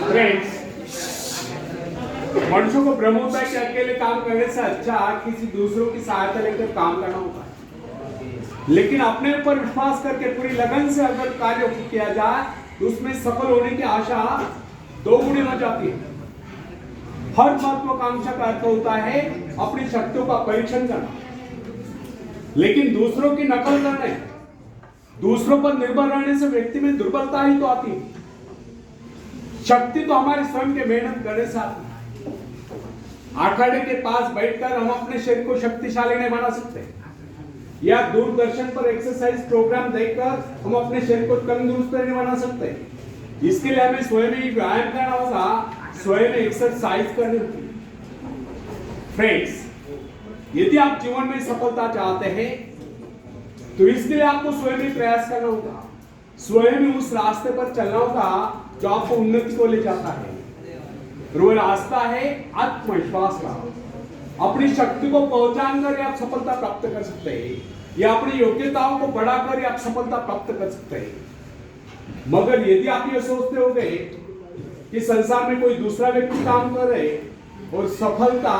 Friends, मनुष्यों को भ्रम होता है कि अकेले काम करने से अच्छा किसी दूसरों की सहायता लेकर काम करना होता है, लेकिन अपने ऊपर विश्वास करके पूरी लगन से अगर कार्य किया जाए तो उसमें सफल होने की आशा दो गुनी हो जाती है। हर महत्वाकांक्षा का अर्थ होता है अपनी शक्तियों का परीक्षण करना, लेकिन दूसरों की नकल करने, दूसरों पर निर्भर रहने से व्यक्ति में दुर्बलता ही तो आती है। शक्ति तो हमारे स्वयं के मेहनत करने से आती है। आखाड़े के पास बैठकर हम अपने शरीर को शक्तिशाली नहीं बना सकते, या दूरदर्शन पर एक्सरसाइज प्रोग्राम देखकर हम अपने शरीर को तंदुरुस्त नहीं बना सकते। इसके लिए हमें स्वयं ही व्यायाम करना होगा, स्वयं एक्सरसाइज करनी होगी। फ्रेंड्स, यदि आप जीवन में सफलता चाहते हैं तो इसके लिए आपको स्वयं ही प्रयास करना होगा, स्वयं ही उस रास्ते पर चलना होगा जो आपको उन्नति को ले जाता है। वो रास्ता है आत्मविश्वास का। अपनी शक्ति को पहचान कर आप सफलता प्राप्त कर सकते हैं, या अपनी योग्यताओं को बढ़ाकर आप सफलता प्राप्त कर सकते हैं। मगर यदि आप ये सोचते हो गए कि संसार में कोई दूसरा व्यक्ति काम कर रहे और सफलता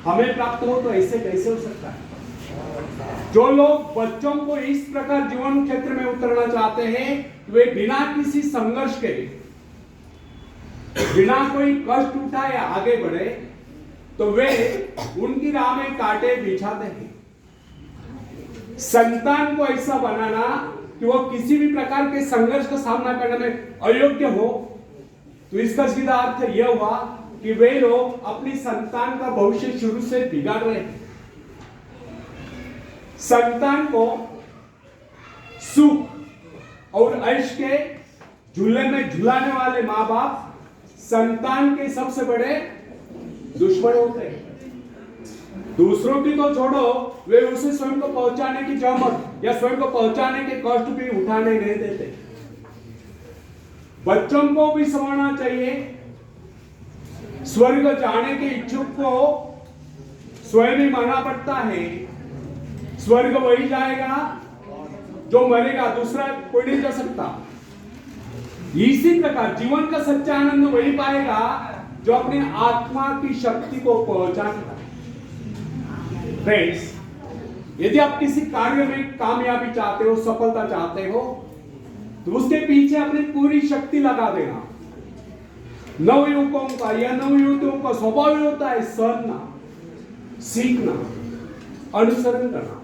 हमें प्राप्त हो, तो ऐसे कैसे हो सकता है? जो लोग बच्चों को इस प्रकार जीवन क्षेत्र में उतरना चाहते हैं, वे बिना किसी संघर्ष के, बिना कोई कष्ट उठाए आगे बढ़े, तो वे उनकी राह में कांटे बिछाते हैं। संतान को ऐसा बनाना कि वो किसी भी प्रकार के संघर्ष का सामना करने में अयोग्य हो, तो इसका सीधा अर्थ यह हुआ कि वे लोग अपनी संतान का भविष्य शुरू से बिगाड़ रहे हैं। संतान को सुख और ऐश के झूले में झुलाने वाले माँ बाप संतान के सबसे बड़े दुश्मन होते हैं। दूसरों की तो छोड़ो, वे उसे स्वयं को पहुंचाने की जहमत या स्वयं को पहुंचाने के कष्ट भी उठाने नहीं देते। बच्चों को भी समझना चाहिए, स्वर्ग जाने के इच्छुक को स्वयं ही मरना पड़ता है। स्वर्ग वही जाएगा जो मरेगा, दूसरा कोई नहीं जा सकता। इसी प्रकार जीवन का सच्चा आनंद वही पाएगा जो अपनी आत्मा की शक्ति को पहचानेगा। फ्रेंड्स, यदि आप किसी कार्य में कामयाबी चाहते हो, सफलता चाहते हो, तो उसके पीछे अपनी पूरी शक्ति लगा देना। नवयुवकों का या नवयुवतियों का स्वभाव होता है सहना, सीखना, अनुसरण करना।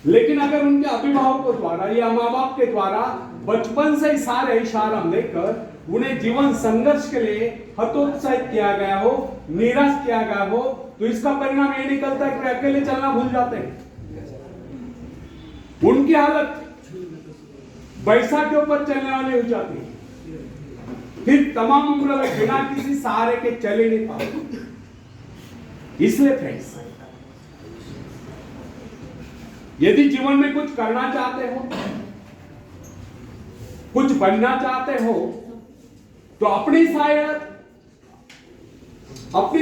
लेकिन अगर उनके अभिभावकों द्वारा या माँ बाप के द्वारा बचपन से ही सारे इशारा देकर उन्हें जीवन संघर्ष के लिए हतोत्साहित किया गया हो, निराश किया गया हो, तो इसका परिणाम ये निकलता है कि वे अकेले चलना भूल जाते हैं। उनकी हालत बैसाख के ऊपर चलने वाली हो जाती है, फिर तमाम उम्र में बिना किसी सहारे के चले नहीं पाते। इसलिए फ्रेंड्स, यदि जीवन में कुछ करना चाहते हो, कुछ बनना चाहते हो, तो अपनी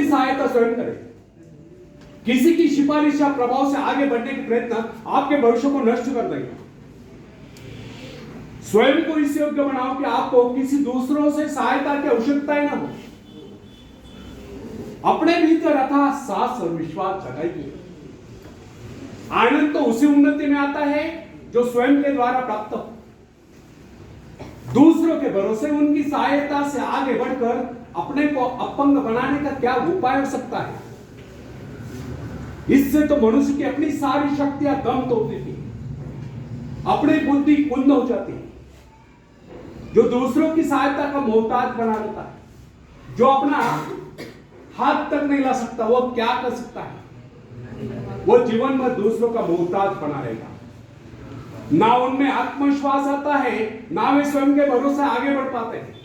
सहायता स्वयं करें। किसी की सिफारिश या प्रभाव से आगे बढ़ने के प्रयत्न आपके भविष्य को नष्ट कर देगा। स्वयं को इस योग्य बनाओ कि आपको किसी दूसरों से सहायता की आवश्यकता ही ना हो। अपने भीतर अथाह साहस और विश्वास जगाइए। आनंद तो उसी उन्नति में आता है जो स्वयं के द्वारा प्राप्त हो। दूसरों के भरोसे उनकी सहायता से आगे बढ़कर अपने को अपंग बनाने का क्या उपाय हो सकता है? इससे तो मनुष्य की अपनी सारी शक्तियां दम तोड़ देती है, अपनी बुद्धि कुंद हो जाती है। जो दूसरों की सहायता का मोहताज बना देता है, जो अपना हाथ तक नहीं ला सकता, वो क्या कर सकता है? वो जीवन में दूसरों का मोहताज बना रहेगा। ना उनमें आत्मविश्वास आता है, ना वे स्वयं के भरोसे आगे बढ़ पाते हैं।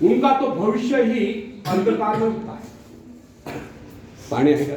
उनका तो भविष्य ही अंधकार में होता है। पानी आएगा।